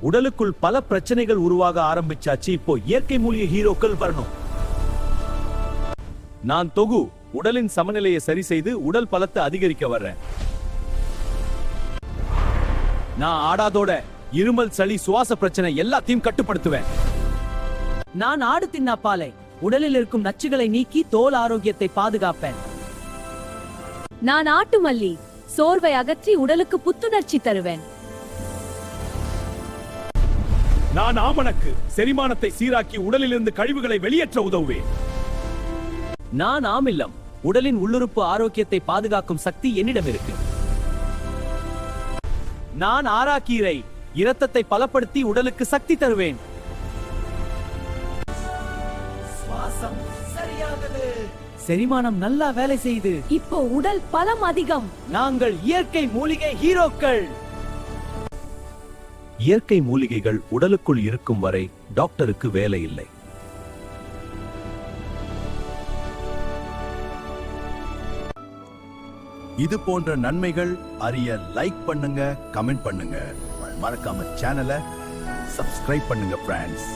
உடலுக்குள் பல பிரச்சனைகள் உருவாக ஆரம்பிச்சாச்சு. இப்போ இயற்கை மூலிகை ஹீரோக்கள் வரணும். நான் தொகு உடலின் சமநிலையை சரி செய்து உடல் பலத்தை அதிகரிக்க வர்றேன். நான் ஆடாதோட இருமல், சளி, சுவாச பிரச்சனை எல்லாத்தையும் கட்டுப்படுத்துவேன். நான் ஆடு தின்னா பாலை உடலில் இருக்கும் நச்சுகளை நீக்கி தோல் ஆரோக்கியத்தை பாதுகாப்பேன். நான் ஆட்டு மல்லி சோர்வை அகற்றி உடலுக்கு புத்துணர்ச்சி தருவேன். நான் ஆமணக்கு செரிமானத்தை சீராக்கி உடலிலிருந்து கழிவுகளை வெளியேற்ற உதவுவேன். நான் ஆமில்லம் உடலின் உள்ளுறுப்பு ஆரோக்கியத்தை பாதுகாக்கும் சக்தி என்னிடம் இருக்கு. நான் ஆராக்கீரை இரத்தத்தை பலப்படுத்தி உடலுக்கு சக்தி தருவேன். சுவாசம் சரியாகுது. செரிமானம் நல்லா வேலை செய்து இப்போ உடல் பலம் அதிகம். நாங்கள் இயற்கை மூலிகை ஹீரோக்கள். இயற்கை மூலிகைகள் உடலுக்குள் இருக்கும் வரை டாக்டருக்கு வேலை இல்லை. இது போன்ற நன்மைகள் அறிய லைக் பண்ணுங்க, கமெண்ட் பண்ணுங்க, மறக்காம சேனலை சப்ஸ்கிரைப் பண்ணுங்க ஃப்ரெண்ட்ஸ்.